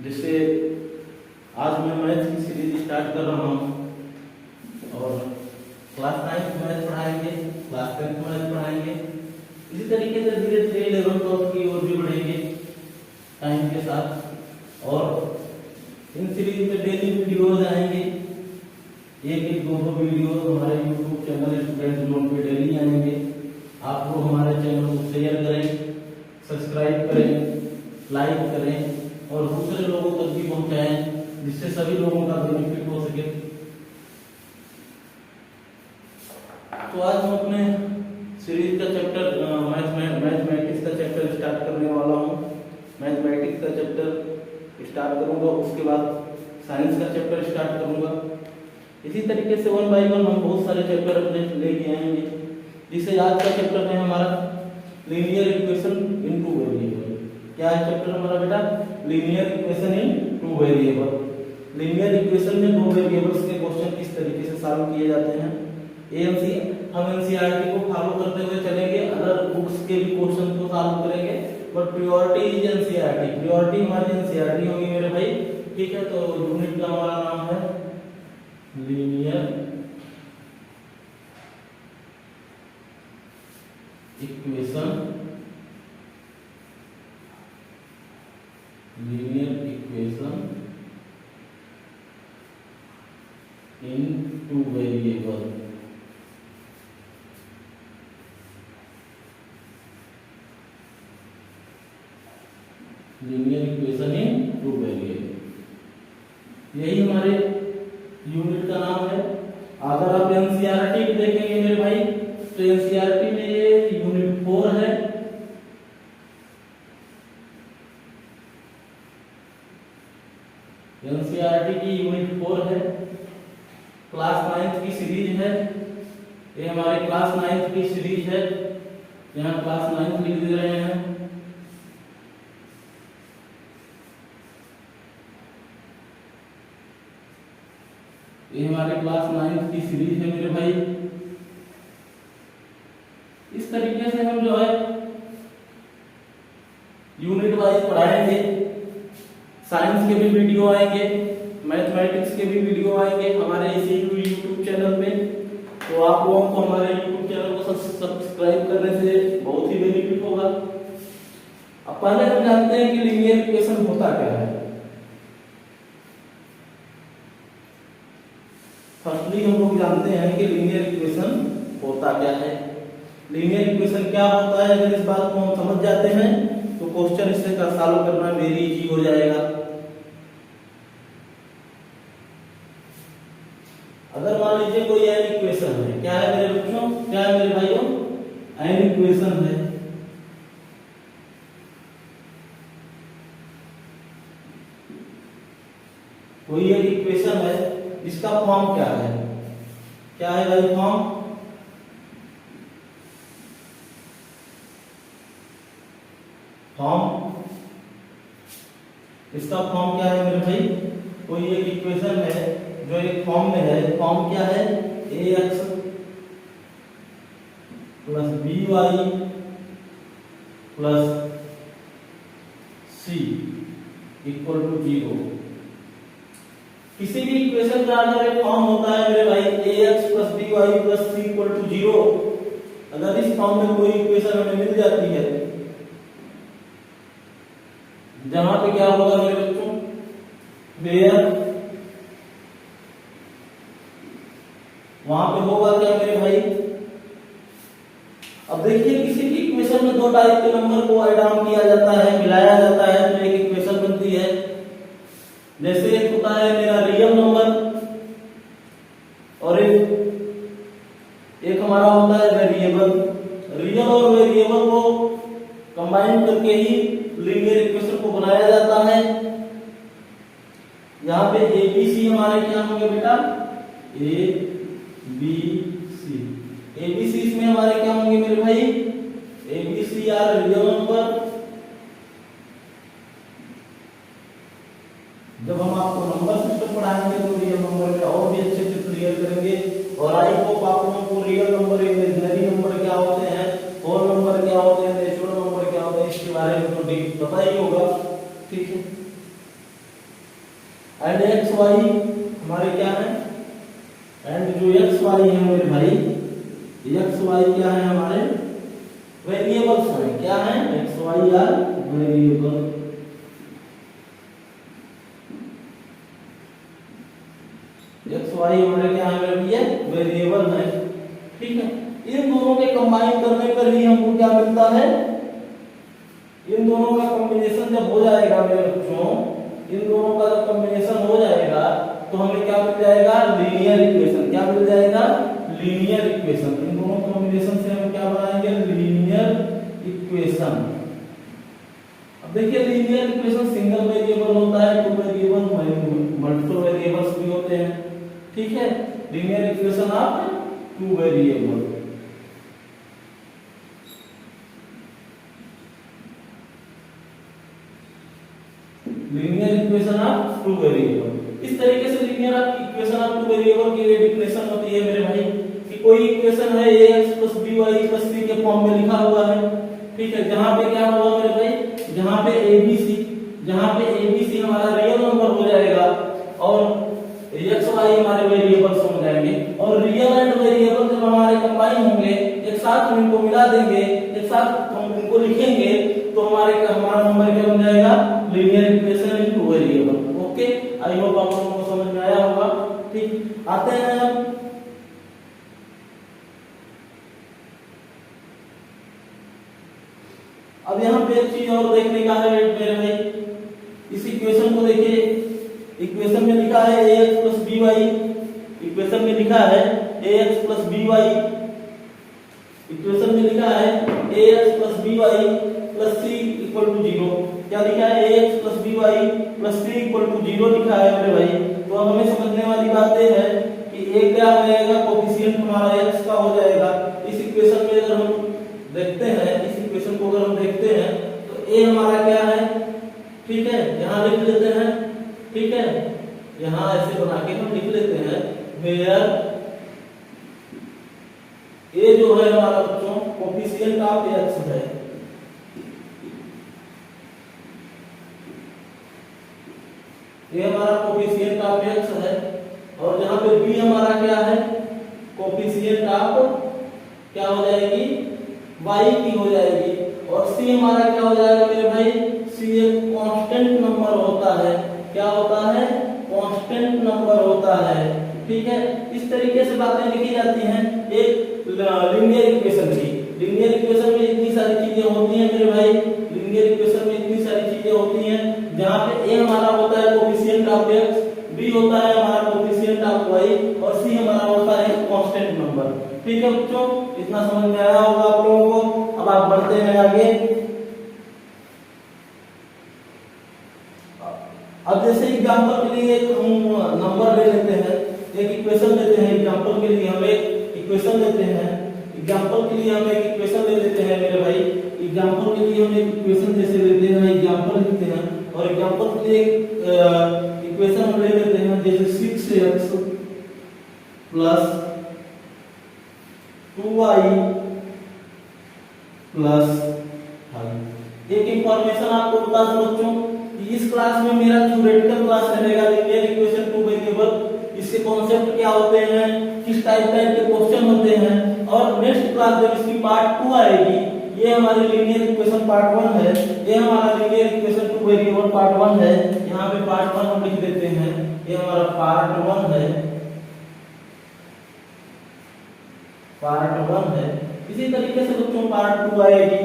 जिससे आज मैं मैथ की सीरीज स्टार्ट कर रहा हूँ और क्लास 9 मैथ पढ़ाएंगे, क्लास 10 मैथ पढ़ाएंगे। इसी तरीके से धीरे धीरे 11 12 की ओर भी बढ़ेंगे टाइम के साथ। और इन सीरीज में डेली वीडियोज आएंगे, एक दो वीडियो हमारे यूट्यूब चैनल स्टूडेंट जोन पे डेली आएंगे। आप लोग हमारे चैनल को शेयर करें, सब्सक्राइब करें, लाइक करें और दूसरे लोगों तक भी पहुंचाएं, जिससे सभी लोगों का बेनिफिट हो सके। तो आज हम अपने सीरीज का चैप्टर मैथमेटिक्स का चैप्टर स्टार्ट करने वाला हूँ। मैथमेटिक्स का चैप्टर स्टार्ट करूंगा, उसके बाद साइंस का चैप्टर स्टार्ट करूंगा। इसी तरीके से 1 बाय 1 हम बहुत सारे चैप्टर अपने लेके आएंगे। जिससे आज का चैप्टर है हमारा linear equation in two variable. क्या है चैप्टर हमारा बेटा? Linear equation in two variable. Linear equation में दो वेरिएबल्स के क्वेश्चन किस तरीके से सॉल्व किए जाते हैं, हम एनसीईआरटी को फॉलो करते हुए चलेंगे। अदर बुक्स के भी क्वेश्चन को सॉल्व करेंगे, but priority is NCERT. Priority हमारी एनसीईआरटी होगी मेरे भाई, ठीक है। तो यूनिट का हमारा नाम है linear equation in two variable. Linear equation in two variable, यही हमारे यूनिट का नाम है। अगर आप एनसीईआरटी भी देखेंगे मेरे भाई, तो एनसीईआरटी में ये यूनिट 4 है। एनसीईआरटी की यूनिट 4 है, क्लास 9 की सीरीज है। ये हमारे क्लास 9 की सीरीज है, यहाँ क्लास 9 लिख दे रहे हैं। ये हमारे क्लास 9 की सीरीज है मेरे भाई। इस तरीके से हम जो है यूनिट वाइज पढ़ाएंगे। साइंस के भी वीडियो आएंगे, मैथमेटिक्स के भी वीडियो आएंगे हमारे इसी यूट्यूब चैनल पे। तो आप लोगों को हमारे यूट्यूब चैनल को सब्सक्राइब करने से बहुत ही बेनिफिट होगा। अब पहले हम जानते हैं कि लीनियर इक्वेशन होता क्या है। फर्स्टली हम लोग जानते हैं कि लीनियर इक्वेशन होता क्या है। लीनियर इक्वेशन क्या होता है, अगर इस बात को हम समझ जाते हैं तो क्वेश्चन इससे का सॉल्व करना वेरी इजी हो जाएगा। अगर मान लीजिए कोई एन इक्वेशन है, क्या है मेरे बच्चों, क्या है मेरे भाइयों? एन इक्वेशन है। कोई एक इक्वेशन है जिसका फॉर्म क्या है? क्या है भाई फॉर्म? इसका फॉर्म क्या है मेरे भाई? कोई एक इक्वेशन है जो एक फॉर्म में है। फॉर्म क्या है? ax plus by plus c equal to 0। किसी भी इक्वेशन का अगर एक फॉर्म होता है मेरे भाई ax plus by plus c equal to 0, अगर इस फॉर्म में कोई इक्वेशन हमें मिल जाती है, जहां पे क्या होगा मेरे बच्चों, वेयर, वहां पे होगा क्या मेरे भाई? अब देखिए किसी भी इक्वेशन में दो टाइप के नंबर को ऐड ऑन किया जाता है, मिलाया जाता है तो एक इक्वेशन बनती है। जैसे एक होता है मेरा रियल नंबर और एक हमारा होता है वेरिएबल। रियल और वेरिएबल को कंबाइन करके ही लीनियर इक्वेशन को बनाया जाता है। यहाँ पे एबीसी हमारे क्या होंगे बेटा? एबीसी इसमें हमारे क्या होंगे मेरे भाई? ABC are real number. जब हम आपको नंबर सिस्टम पढ़ाएंगे तो रियल नंबर में और भी अच्छे से क्लियर करेंगे। और आई होप आप लोगों को रियल नंबर, इमेजिनरी नंबर क्या होते हैं, होल नंबर क्या होते हैं, नेचुरल नंबर क्या होते हैं, इसके बारे में तो पता ही होगा, ठीक है। एंड एक्स वाई हमारे क्या है, एंड जो एक्स वाई है मेरे भाई, एक्स वाई क्या है हमारे वेरिएबल्स हैं, क्या है X Y are variable. X Y हमारे क्या है मेरे भैया वेरिएबल है, ठीक है। इन दोनों के कंबाइन करने पर ही हमको क्या मिलता है, इन दोनों का कॉम्बिनेशन जब हो जाएगा मेरे बच्चों, इन दोनों का जब कॉम्बिनेशन हो जाएगा तो हमें क्या मिल जाएगा लीनियर इक्वेशन। क्या मिल जाएगा लीनियर इक्वेशन। इन दोनों कॉम्बिनेशन से हम क्या बनाएंगे लीनियर इक्वेशन। अब देखिए लीनियर इक्वेशन सिंगल वेरिएबल होता है, टू वेरिएबल, मल्टीपल वेरिएबल्स भी होते हैं, ठीक है। Linear equation of two variable, linear equation of two variable. इस तरीके से linear equation of two variable की डेफिनेशन होती है मेरे भाई कि कोई इक्वेशन है ax + by + c के फॉर्म में लिखा हुआ है, ठीक है। जहां पे क्या होगा मेरे भाई, जहां पे abc हमारा रियल नंबर हो जाएगा और x y हमारे वेरिएबल्स हो जाएंगे, और रियल एंड वेरिएबल जब हमारे कंबाइन होंगे, एक साथ हम इनको मिला देंगे, एक साथ हम इनको लिखेंगे, तो हमारा नंबर क्या बन जाएगा linear equation in two variable. Okay, I hope आप लोगों को समझ में आया होगा, ठीक। आते हैं अब यहाँ पे एक चीज और देखने का है मेरे भाई। इस इक्वेशन को देखिए, इक्वेशन में लिखा है ax + by, इक्वेशन में लिखा है ax + by, इक्वेशन में लिखा है ax + by + c = 0। क्या लिखा है ax + by + c = 0 लिखा है मेरे भाई। तो अब हमें समझने वाली बात यह है कि a क्या हो जाएगा, कोएफिशिएंट हमारा x का हो जाएगा। इस इक्वेशन में अगर हम देखते हैं, इस इक्वेशन को अगर हम देखते हैं तो a हमारा क्या है, ठीक है, यहाँ लिख लेते हैं, ठीक है, यहाँ ऐसे बना के हम लिख लेते हैं वेयर a जो है हमारा बच्चों कोएफिशिएंट ऑफ x है, ये हमारा कोएफिशिएंट ऑफ x है, और जहां पे b हमारा क्या है कोएफिशिएंट ऑफ क्या हो जाएगी y की हो जाएगी, और c हमारा क्या हो जाएगा मेरे भाई, c एक कांस्टेंट नंबर होता है। क्या होता है कांस्टेंट नंबर होता है, ठीक है। इस तरीके से बातें लिखी जाती हैं एक लीनियर इक्वेशन की। लीनियर इक्वेशन में इतनी सारी चीजें होती हैं मेरे भाई, लीनियर इक्वेशन में इतनी सारी चीजें होती हैं, जहां पे a हमारा होता है कोएफिशिएंट ऑफ x, b होता है हमारा कोएफिशिएंट ऑफ y, और c हमारा होता है कांस्टेंट नंबर, ठीक है बच्चों। इतना समझ में आया होगा आप लोगों को। अब आप बढ़ते हैं आगे। अब जैसे एग्जांपल के लिए एक हम नंबर ले लेते हैं, एक इक्वेशन लेते हैं, एग्जांपल के लिए हम एक इक्वेशन लेते हैं, एग्जांपल के लिए हम एक इक्वेशन ले लेते हैं मेरे भाई। एग्जांपल के लिए हम एक इक्वेशन जैसे लेते हैं, एग्जांपल लिखते हैं, और एग्जांपल के लिए इक्वेशन हम ले लेते हैं जैसे 6x + 2y + 5। एक इंफॉर्मेशन आपको बता दूं बच्चों कि इस क्लास में मेरा थ्योरेटिकल क्लास रहेगा लीनियर इक्वेशन टू वेरिएबल। इसके कॉन्सेप्ट क्या होते हैं, किस टाइप के क्वेश्चन होते हैं, और नेक्स्ट क्लास जब इसकी पार्ट 2 आएगी, ये हमारी लीनियर इक्वेशन पार्ट 1 है, ये हमारा linear equation two variable part 1 है। यहाँ पे पार्ट 1 हम लिख देते हैं, ये हमारा पार्ट 1 है, पार्ट 1 है। इसी तरीके से बच्चों पार्ट 2 आएगी,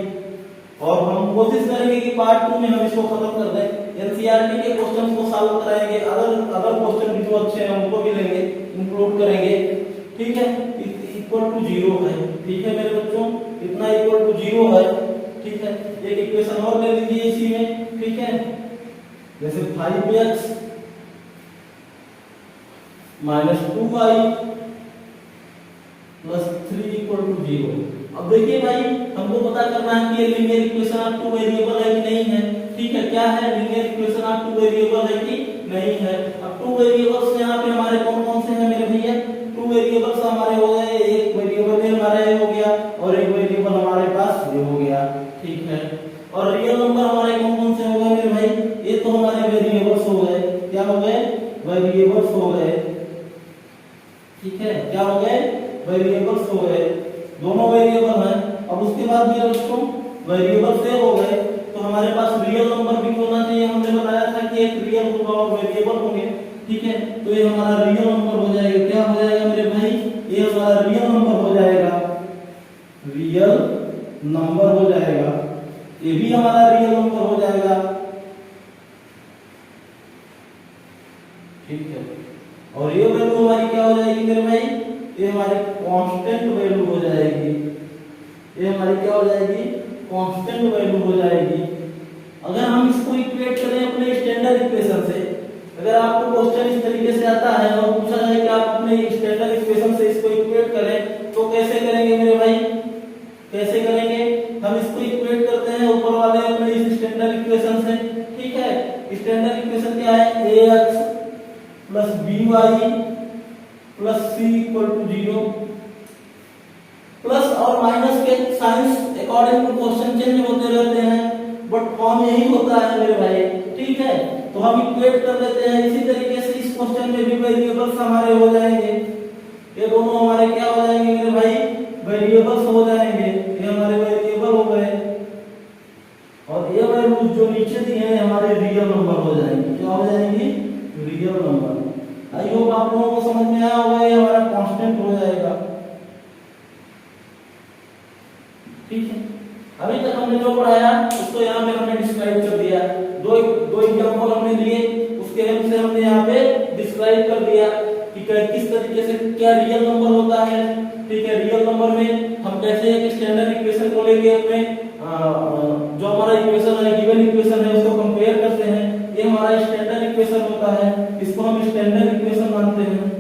और हम कोशिश करेंगे कि पार्ट 2 में हम इसको खत्म कर दें। एनसीईआरटी के क्वेश्चन को सॉल्व कराएंगे, अदर क्वेश्चन भी जो अच्छे हैं उनको भी लेंगे, इंक्लूड करेंगे, ठीक है। इक्वल टू 0 है, ठीक है मेरे बच्चों, इतना इक्वल टू 0 है, ठीक है। एक इक्वेशन और ले लीजिए इसी में, ठीक है, जैसे 5x - 2y + 3 = 0। अब देखिए भाई, हमको पता करना है कि ये linear equation of two variable है कि नहीं है, ठीक है। क्या है linear equation of two variable है कि नहीं है। अब टू वेरिएबल्स यहाँ पे हमारे कौन कौन से हैं मेरे भैया, टू वेरिएबल्स हमारे हो गए, एक वेरिएबल हमारा ये हो गया, और एक वेरिएबल हमारे पास ये हो गया, ठीक है। और रियल नंबर हमारे कौन कौन से हो गए मेरे भाई, ये तो हमारे वेरिएबल्स हो गए, क्या हो गए वेरिएबल्स हो गए, ठीक है, क्या हो गए, वेरिएबल्स हो गए, दोनों वेरिएबल हैं। अब उसके बाद भी दोस्तों वेरिएबल से हो गए तो हमारे पास रियल नंबर भी होना चाहिए। हमने बताया था कि एक रियल होगा और वेरिएबल होंगे, ठीक है, तो ये हमारा रियल नंबर हो जाएगा। क्या हो जाएगा मेरे भाई, ये हमारा रियल नंबर हो जाएगा, रियल नंबर हो जाएगा, ये भी हमारा रियल नंबर हो जाएगा, ठीक है। और ये वैल्यू हमारी क्या हो जाएगी मेरे भाई, ये हमारी कांस्टेंट वैल्यू हो जाएगी, ये हमारी क्या हो जाएगी, कांस्टेंट वैल्यू हो जाएगी। अगर हम इसको इक्वेट करें अपने स्टैंडर्ड इक्वेशन से, अगर आपको क्वेश्चन इस तरीके से आता है और पूछा जाए कि आप अपने स्टैंडर्ड इक्वेशन से इसको इक्वेट करें तो कैसे करेंगे मेरे भाई, कैसे करेंगे, हम इसको इक्वेट करते हैं ऊपर वाले अपने इस स्टैंडर्ड इक्वेशन से, ठीक है। स्टैंडर्ड इक्वेशन क्या है, ax plus by plus c equal to 0, plus और माइनस के signs according to question change होते रहते हैं, बट फॉर्म यही होता है मेरे भाई, ठीक है। तो हम इक्वेट कर लेते हैं। इसी तरीके से इस क्वेश्चन में भी वेरिएबल्स हमारे हो जाएंगे, ये दोनों हमारे क्या हो जाएंगे मेरे भाई, वेरिएबल्स हो जाएंगे, ये हमारे वेरिएबल हो गए। और ये वैल्यूज जो नीचे दिए हैं हमारे रियल नंबर हो जाएंगे, क्या हो जाएंगी, रियल नंबर। आई होप आप लोगों को समझ में आया होगा, ये हमारा कांस्टेंट हो जाएगा, ठीक है। अभी तक हमने जो पढ़ाया उसको यहाँ पे हमने डिस्क्राइब कर दिया, दो एग्जांपल हमने लिए, उसके हेल्प से हमने यहाँ पे डिस्क्राइब कर दिया कि किस तरीके से क्या रियल नंबर होता है, ठीक है। रियल नंबर में हम कैसे एक स्टैंडर्ड इक्वेशन को लेके अपने जो हमारा इक्वेशन है, गिवन इक्वेशन है, उसको कंपेयर करते हैं, ये हमारा स्टैंडर्ड इक्वेशन होता है, इसको हम स्टैंडर्ड इक्वेशन मानते हैं,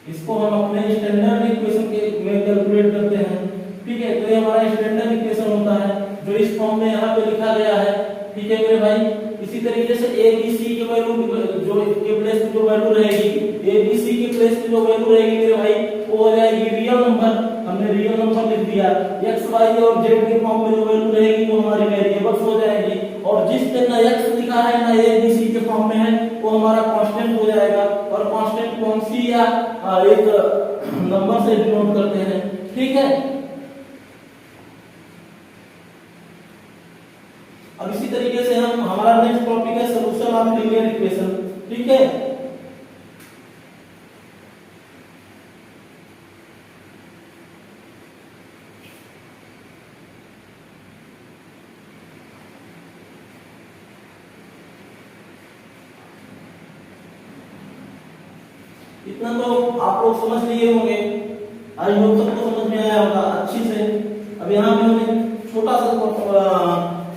इसको हम अपने स्टैंडर्ड इक्वेशन के में कैलकुलेट करते हैं, ठीक है। तो ये हमारा स्टैंडर्ड इक्वेशन होता है जो इस फॉर्म में यहाँ पे लिखा गया है, ठीक है मेरे भाई। इसी तरीके से ए बी सी की वैल्यू जो के प्लेस पे जो वैल्यू रहेगी, ए बी सी के प्लेस पे जो वैल्यू रहेगी मेरे भाई वो हो जाएगी रियल नंबर, हमने रियल नंबर लिख दिया। एक्स वाई और जेड के फॉर्म में जो वैल्यू रहेगी वो हमारी वेरिएबल्स हो जाएगी, और जिस पे ना एक्स लिखा है ना ए बी सी के फॉर्म में है वो हमारा कांस्टेंट हो जाएगा। और कांस्टेंट कौन सी या एक नंबर से डिनोट करते हैं, ठीक है। अब इसी तरीके से हम हमारा नेक्स्ट टॉपिक है सॉल्यूशन ऑफ लीनियर इक्वेशन, ठीक है। इतना तो आप लोग समझ लिए होंगे, आई होप सबको समझ में आया होगा अच्छी से। अब यहाँ पे हमें छोटा सा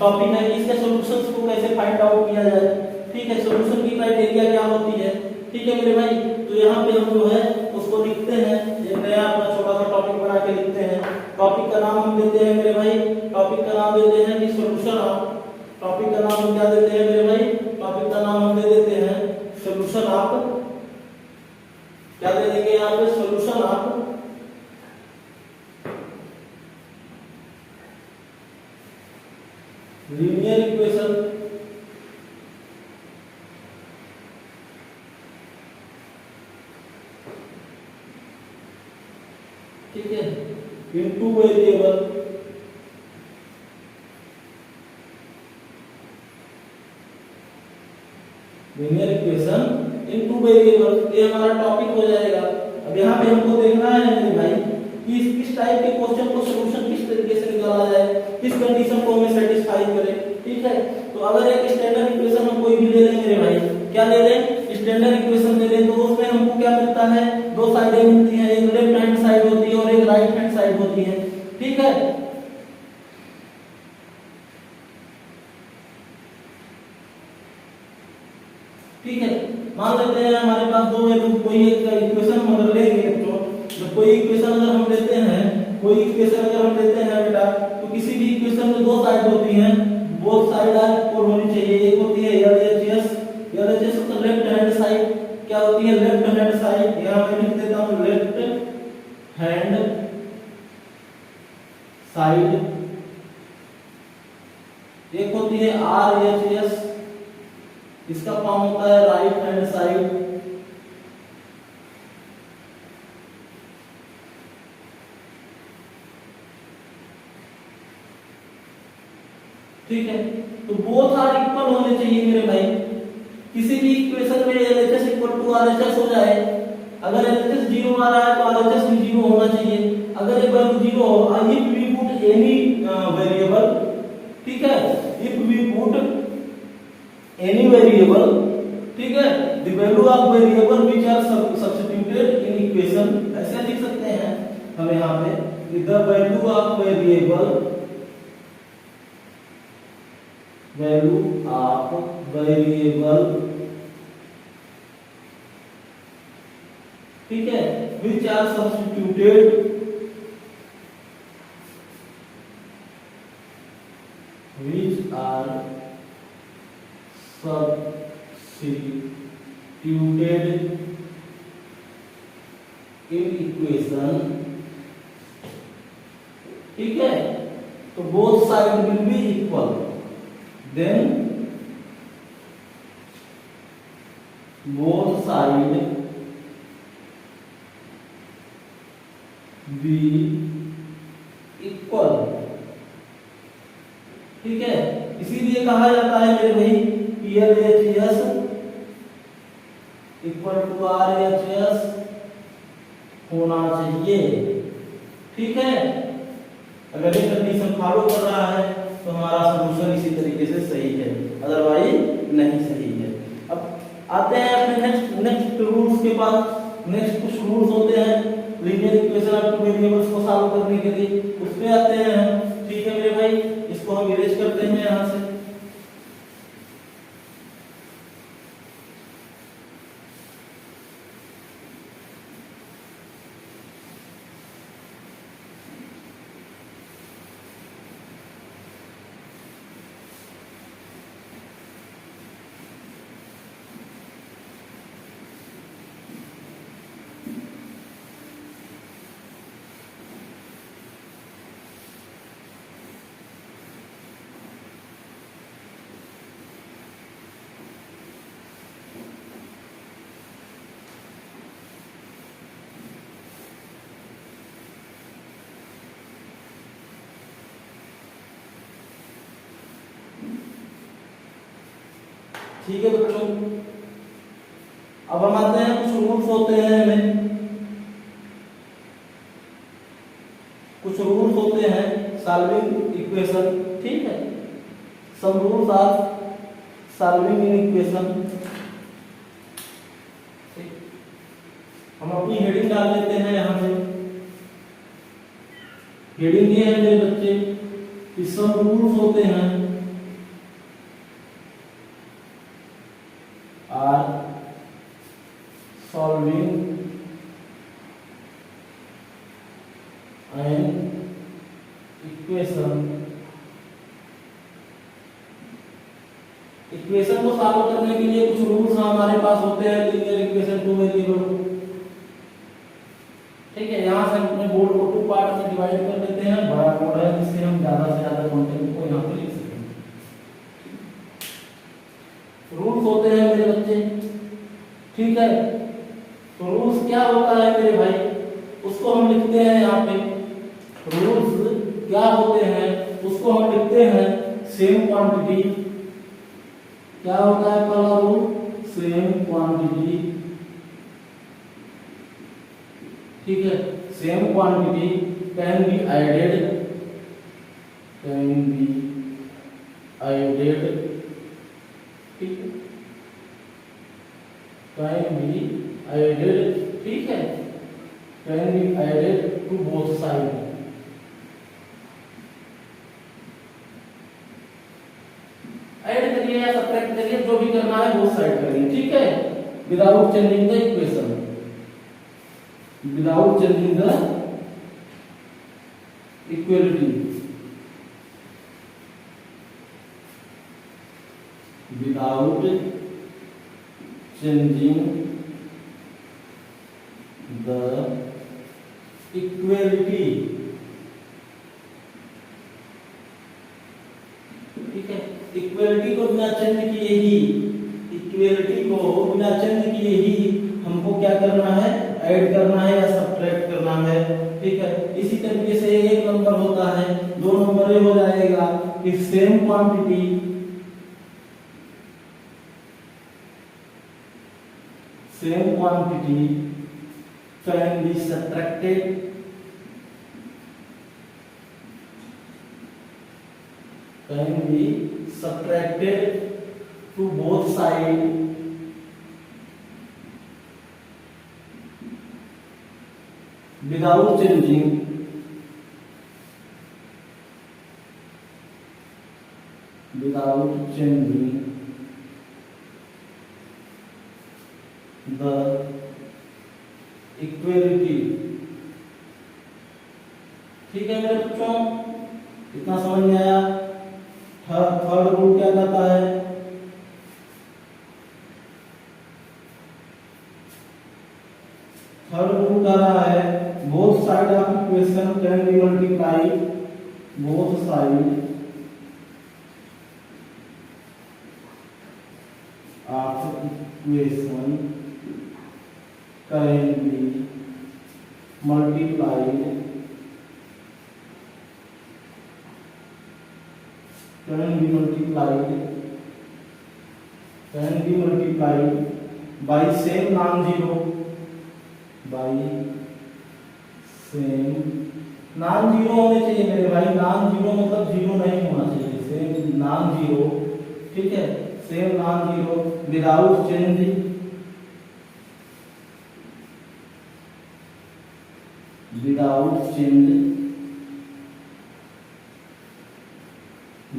टॉपिक है कि इसके सॉल्यूशंस को कैसे फाइंड आउट किया जाए, ठीक है। सॉल्यूशन की क्राइटेरिया क्या होती है, ठीक है मेरे भाई। तो यहाँ पे हम जो है उसको लिखते हैं, एक नया अपना छोटा सा टॉपिक बना के लिखते हैं। टॉपिक का नाम हम देते हैं मेरे भाई, टॉपिक का नाम देते हैं कि सॉल्यूशन ऑफ, टॉपिक का नाम हम क्या देते हैं मेरे भाई, टॉपिक का नाम हम दे देते हैं सॉल्यूशन ऑफ, क्या दे देंगे यहाँ पे, सॉल्यूशन ऑफ लीनियर इक्वेशन, ठीक है, into variable, linear equation into variable, ये हमारा टॉपिक हो जाएगा। अब यहाँ पे हमको देखना है मेरे भाई कि किस टाइप के क्वेश्चन को सॉल्यूशन किस तरीके से निकाला जाए, किस कंडीशन को हमें सेटिस्फाई करे, ठीक है। तो अगर एक स्टैंडर्ड इक्वेशन हम कोई भी ले लें मेरे भाई, क्या ले लें, स्टैंडर्ड इक्वेशन ले लें, तो उसमें हमको क्या मिलता है, दो साइडें मिलती हैं, एक लेफ्ट हैंड साइड होती है और एक राइट हैंड साइड होती है, ठीक है। ठीक है, मान लेते हैं हमारे पास दो वैल्यू, कोई एक इक्वेशन हम अगर लेंगे तो जब कोई इक्वेशन अगर हम लेते हैं, कोई इक्वेशन अगर हम लेते हैं बेटा, तो किसी भी इक्वेशन में दो साइड होती हैं, बोथ साइड आर इक्वल होनी चाहिए। एक होती है एलएचएस, एलएचएस मतलब लेफ्ट हैंड साइड, क्या होती है, लेफ्ट हैंड साइड, यहां मैं लिख देता हूं लेफ्ट हैंड साइड। एक होती है आरएचएस, इसका फॉर्म होता है राइट हैंड साइड, ठीक है। तो बोथ आर इक्वल होने चाहिए मेरे भाई। किसी भी इक्वेशन में LHS इक्वल टू RHS हो जाए, अगर LHS 0 आ रहा है तो RHS भी 0 होना चाहिए। अगर ये वैल्यू 0 हो, if we put any variable, ठीक है, if we put any variable, ठीक है, the value of variable which are substituted in equation, ऐसे लिख सकते हैं हम यहाँ पे, the value of variable, value of variable, ठीक है, which are substituted, which are substituted in equation, ठीक है, तो both side will be equal, then both side be equal, ठीक है। इसीलिए कहा जाता है मेरे भाई LHS इक्वल टू RHS होना चाहिए, ठीक है। अगर ये कंडीशन फॉलो कर रहा है तो हमारा सॉल्यूशन इसी तरीके से सही है, अदरवाइज नहीं सही है। अब आते हैं अपने नेक्स्ट रूल्स के पास। नेक्स्ट कुछ रूल्स होते हैं linear equation of two variables को सॉल्व करने के लिए, उसमें आते हैं हम, ठीक है मेरे भाई। इसको हम इरेज करते हैं यहां से, ठीक है बच्चों। अब हम आते हैं, कुछ रूल्स होते हैं हमें, कुछ रूल्स होते हैं सॉल्विंग इक्वेशन, ठीक है। Some rules of solving in equation. हम अपनी हेडिंग डाल लेते हैं यहां पे। हेडिंग ये है मेरे बच्चे कि सम रूल्स होते हैं are solving an equation। Equation को सॉल्व करने के लिए कुछ रूल्स हमारे पास होते हैं लीनियर इक्वेशन टू वेरिएबल, ठीक है। यहां से हम अपने बोर्ड को टू पार्ट में डिवाइड कर लेते हैं, बड़ा बोर्ड है जिससे हम ज्यादा से ज्यादा कंटेंट को यहां पे लिख सकें। रूल्स होते हैं मेरे बच्चे, ठीक है। तो रूल्स क्या होता है मेरे भाई, उसको हम लिखते हैं यहाँ पे। रूल्स क्या होते हैं उसको हम लिखते हैं सेम क्वांटिटी। क्या होता है पहला रूल, सेम क्वांटिटी, ठीक है। Same quantity can be added, can be added, ठीक है, कैन बी एडेड, ठीक है, can be added to both side. Add करिए या सब्ट्रैक्ट करिए, जो भी करना है बोथ साइड करिए, ठीक है, without changing the equation, without changing the equality, without changing the equality, ठीक है। इक्वालिटी को बिना चेंज किए ही इक्वलिटी को बिना चेंज किए ही हमको क्या करना है, ऐड करना है या सब्ट्रैक्ट करना है। ठीक है, इसी तरीके से एक नंबर होता है, दो नंबर ये हो जाएगा कि same quantity can be subtracted to both side without changing the equality। ठीक है मेरे बच्चों, इतना समझ में आया। थर्ड रूल क्या कहता है, थर्ड रूल कह रहा है both side of equation can B multiply, both side of equation can be multiplied by same non-zero होने चाहिए मेरे भाई, non-zero मतलब जीरो नहीं होना चाहिए, सेम non-zero। ठीक है, same non-zero without changing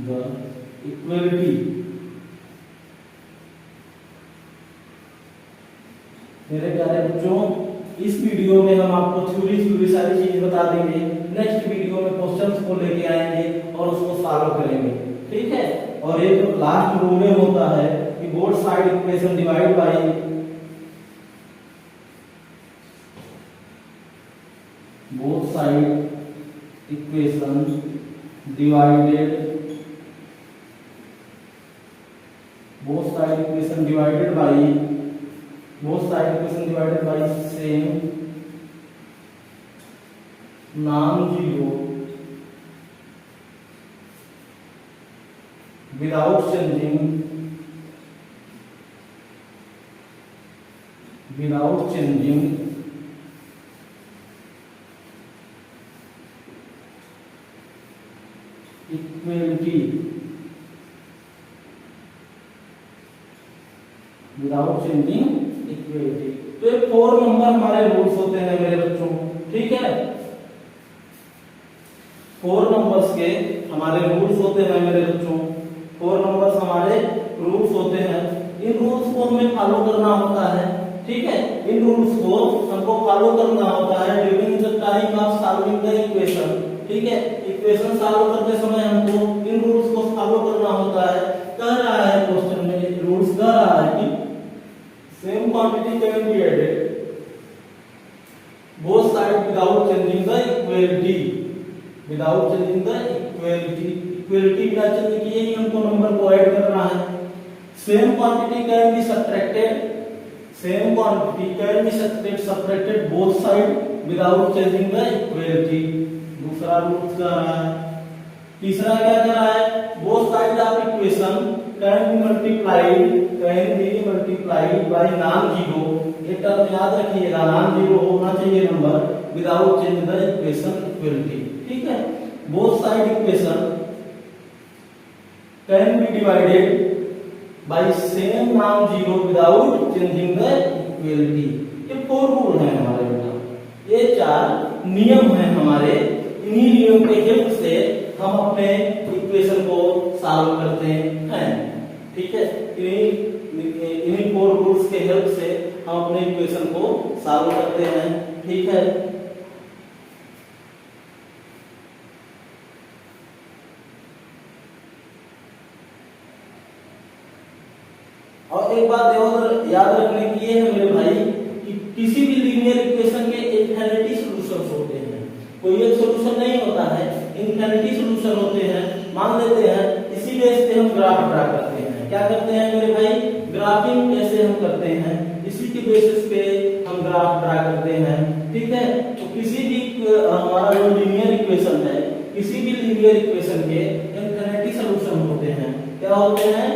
the equality। मेरे प्यारे बच्चों, इस वीडियो में हम आपको थ्योरी सारी चीज बता देंगे। नेक्स्ट वीडियो में क्वेश्चंस को लेके आएंगे और उसको सॉल्व करेंगे। ठीक है, और ये जो लास्ट रूल में होता है कि both side equation divide by both side equation divided by same non-zero without changing equality, तो ये 4 नंबर हमारे रूल्स होते हैं मेरे बच्चों। ठीक है, 4 नंबर्स के हमारे रूल्स होते हैं मेरे बच्चों, 4 नंबर्स हमारे रूल्स होते हैं। इन रूल्स को हमें फॉलो करना होता है। ठीक है, इन रूल्स को हमको फॉलो करना होता है during the time of solving the equation. ठीक है, इक्वेशन सॉल्व करते समय हमको इन रूल्स को फॉलो करना होता है। कह रहा है क्वेश्चन में, रूल्स कह रहा है कि same quantity can be added both side without changing the equality. Equality बिना चेंज किए ही हमको नंबर को ऐड करना है। Same quantity can be subtracted both side without changing the equality. दूसरा रूल कह रहा है। तीसरा क्या कह रहा है, both side of equation can be multiplied by non-zero। ये टर्म याद रखिएगा, non-zero होना चाहिए number without change the equation equality. ठीक है, both side equation can B divided by same non-zero without changing the equality. ये 4 रूल हैं हमारे बेटा, ये 4 नियम हैं हमारे। इन्हीं नियम के हेल्प से हम अपने इक्वेशन को सॉल्व करते हैं। ठीक है, इन्हीं 4 रूल्स के हेल्प से हम अपने इक्वेशन को सॉल्व करते हैं। ठीक है, और एक बात याद रखने की है मेरे भाई कि किसी भी लीनियर इक्वेशन के इनफिनिटी सॉल्यूशंस होते हैं, कोई एक सॉल्यूशन नहीं होता है, इनफिनिटी सॉल्यूशन होते हैं। मान लेते हैं इसी बेस पे हम ग्राफ ड्रा करते हैं। क्या करते हैं मेरे भाई, ग्राफिंग कैसे हम करते हैं, इसी के बेसिस पे हम ग्राफ ड्रा करते हैं। ठीक है, तो किसी भी हमारा जो लीनियर इक्वेशन है, किसी भी लीनियर इक्वेशन के इनफिनिटी सॉल्यूशन होते हैं। क्या होते हैं?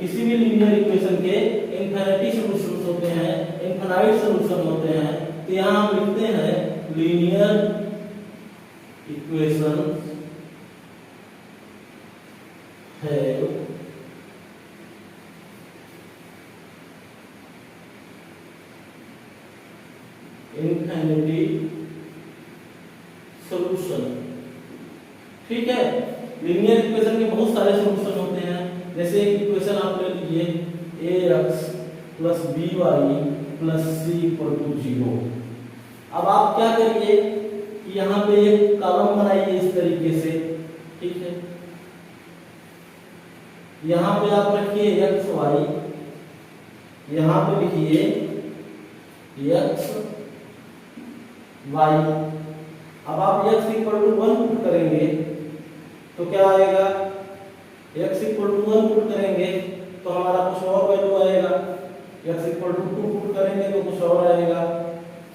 किसी भी लीनियर इक्वेशन के इनफिनिटी सॉल्यूशंस होते हैं, इनफाइनाइट सॉल्यूशन होते हैं। तो यहां हम लिखते हैं लीनियर इक्वेशन है इनफिनिटी सॉल्यूशन। ठीक है, लीनियर इक्वेशन के बहुत सारे सॉल्यूशन होते हैं। जैसे एक इक्वेशन आप ले लीजिए ax + by + c = 0। अब आप क्या करिए कि यहाँ पे एक कॉलम बनाइए इस तरीके से। ठीक है, यहाँ पे आप रखिए x y, यहाँ पे लिखिए x y। अब आप x = 1 पुट करेंगे तो क्या आएगा? x = 1 पुट करेंगे तो हमारा कुछ और वैल्यू आएगा। x = 2 पुट करेंगे तो कुछ और आएगा,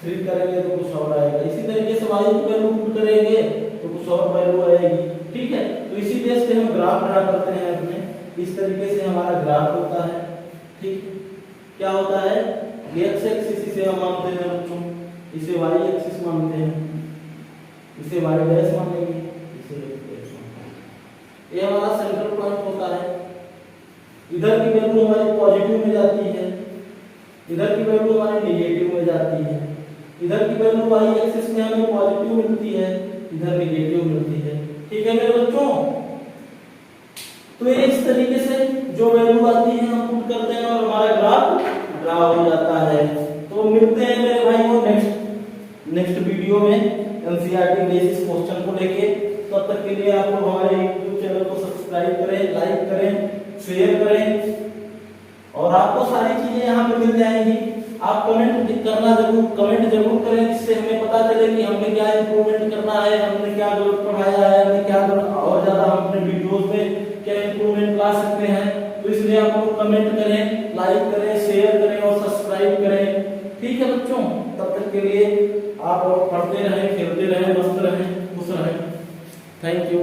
3 करेंगे तो कुछ और आएगा। इसी तरीके से y की वैल्यू पुट करेंगे तो कुछ और वैल्यू आएगी। ठीक है, तो इसी बेस पे हम ग्राफ ड्रा करते हैं अपने। इस तरीके से हमारा ग्राफ होता है। ठीक, क्या होता है? x एक्सिस इसे हम मानते हैं बच्चों, इसे y एक्सिस मानते हैं, इसे y डैश मानेंगे, इसे x डैश मानेंगे। ये हमारा सेंट्रल पॉइंट होता है। इधर की वैल्यू हमारी पॉजिटिव में जाती है, इधर की वैल्यू हमारी नेगेटिव में जाती है। इधर की वैल्यू y एक्सिस में हमें पॉजिटिव मिलती है, इधर नेगेटिव मिलती है। ठीक है मेरे बच्चों, तो इस तरीके से जो वैल्यू आती है हम पुट करते हैं और हमारा ग्राफ ड्रा हो जाता है। तो मिलते हैं मेरे भाइयों नेक्स्ट वीडियो में एनसीईआरटी बेसिस क्वेश्चन को लेके। तब तक के लिए आप लोग हमारे YouTube चैनल को सब्सक्राइब करें, लाइक करें, शेयर करें और आपको सारी चीजें यहाँ पे मिल जाएंगी। आप कमेंट जरूर करें, जिससे हमें पता चले कि हमें क्या इंप्रूवमेंट करना है, हमने क्या गलत पढ़ाया है, हमने क्या गलत और ज्यादा हम अपने वीडियोस में क्या इंप्रूवमेंट ला सकते हैं। तो इसलिए आप लोग कमेंट करें, लाइक करें, शेयर करें और सब्सक्राइब करें। ठीक है बच्चों, तब तक के लिए आप लोग पढ़ते रहें, खेलते रहें, मस्त रहें, खुश रहें। Thank you.